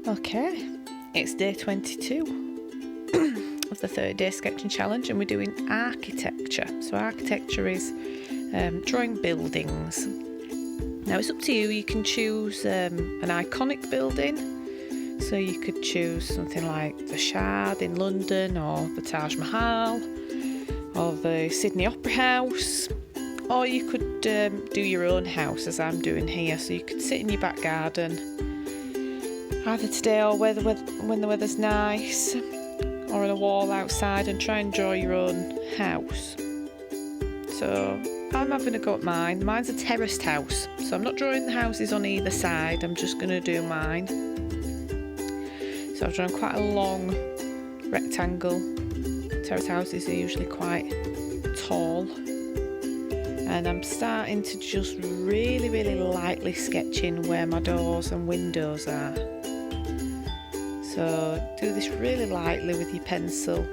Okay, it's day 22 of the 30-day sketching challenge, and we're doing architecture. So architecture is drawing buildings. Now it's up to you. You can choose an iconic building. So you could choose something like the Shard in London, or the Taj Mahal, or the Sydney Opera House. Or you could do your own house, as I'm doing here. So you could sit in your back garden, either today or when the weather's nice, or on a wall outside, and try and draw your own house. So I'm having a go at mine. Mine's a terraced house, so I'm not drawing the houses on either side. I'm just going to do mine. So I've drawn quite a long rectangle. Terrace houses are usually quite tall. And I'm starting to just really lightly sketch in where my doors and windows are. So do this really lightly with your pencil,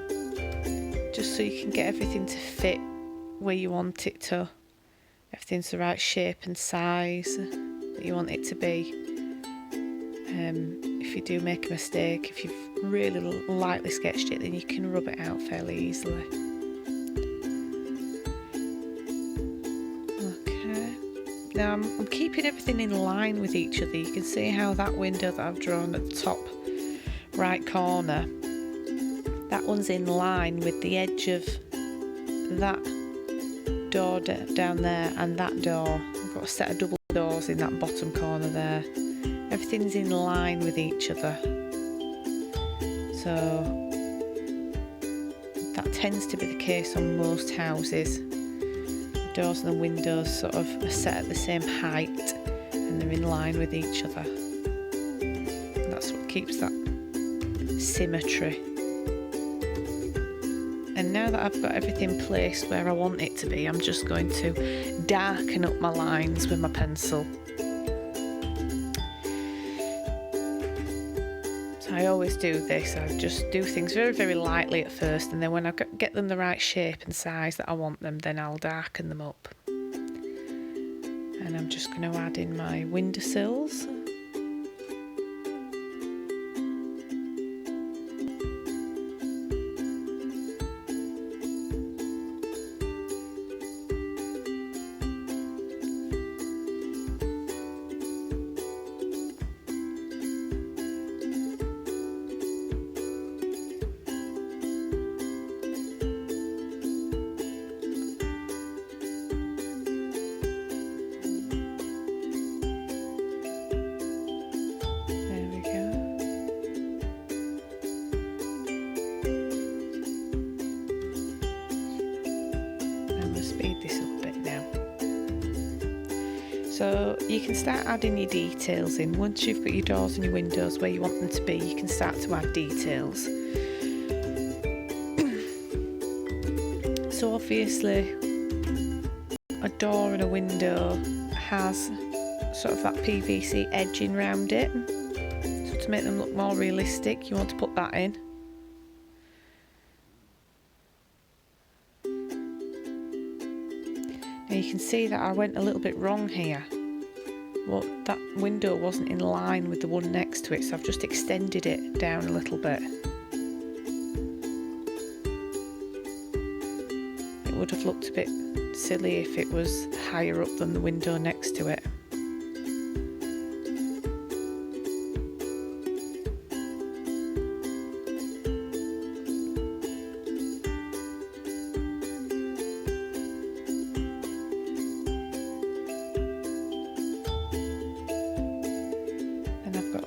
just so you can get everything to fit where you want it to. Everything's the right shape and size that you want it to be. If you do make a mistake, if you've really lightly sketched it, then you can rub it out fairly easily. Now I'm keeping everything in line with each other. You can see how that window that I've drawn at the top right corner, that one's in line with the edge of that door down there and that door. I've got a set of double doors in that bottom corner there. Everything's in line with each other. So that tends to be the case on most houses. Doors and the windows sort of are set at the same height and they're in line with each other. And that's what keeps that symmetry. And now that I've got everything placed where I want it to be, I'm just going to darken up my lines with my pencil. So I always do this. I just do things very lightly at first, and then when I get them the right shape and size that I want them, then I'll darken them up. And I'm just going to add in my windowsills. Speed this up a bit now. So you can start adding your details in. Once you've got your doors and your windows where you want them to be, you can start to add details. So obviously a door and a window has sort of that PVC edging round it. So to make them look more realistic, you want to put that in. Now you can see that I went a little bit wrong here. Well, that window wasn't in line with the one next to it, so I've just extended it down a little bit. It would have looked a bit silly if it was higher up than the window next to it.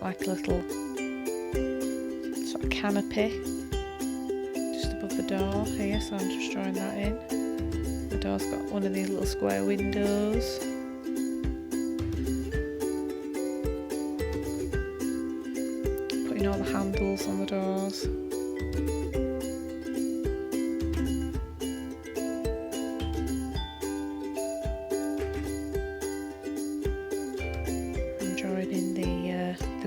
Like a little sort of canopy just above the door here, so I'm just drawing that in. The door's got one of these little square windows. Putting all the handles on the doors. I'm drawing in the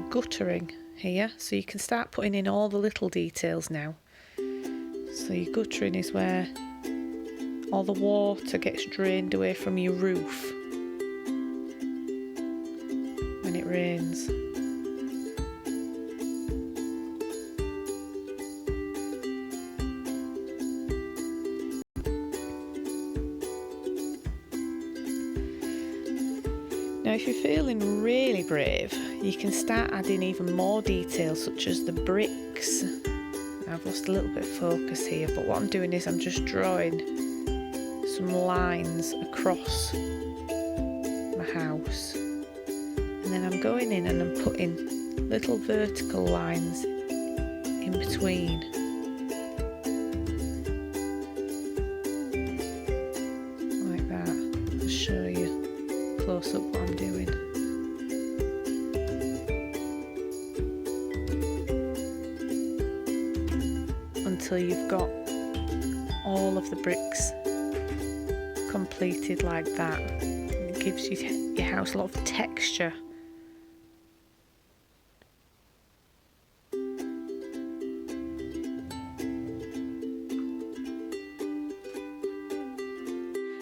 guttering here, so you can start putting in all the little details now. So your guttering is where all the water gets drained away from your roof when it rains. if you're feeling really brave, you can start adding even more details, such as the bricks. I've lost a little bit of focus here, but what I'm doing is I'm just drawing some lines across my house, and then I'm going in and I'm putting little vertical lines in between. Like that. I'll show you close up what I'm doing. Until you've got all of the bricks completed like that. It gives your house a lot of texture.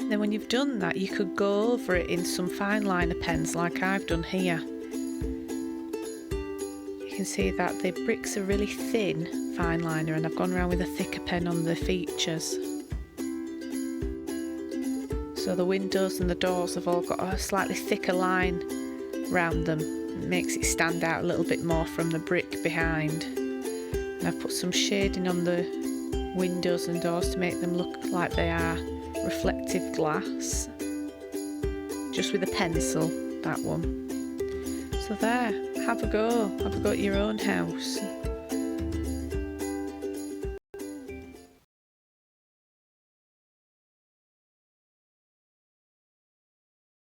Then when you've done that, you could go over it in some fine liner pens like I've done here. You can see that the bricks are really thin fine liner, and I've gone around with a thicker pen on the features. So the windows and the doors have all got a slightly thicker line round them. It makes it stand out a little bit more from the brick behind. And I've put some shading on the windows and doors to make them look like they are reflective glass. Just with a pencil, that one. So there, have a go at your own house.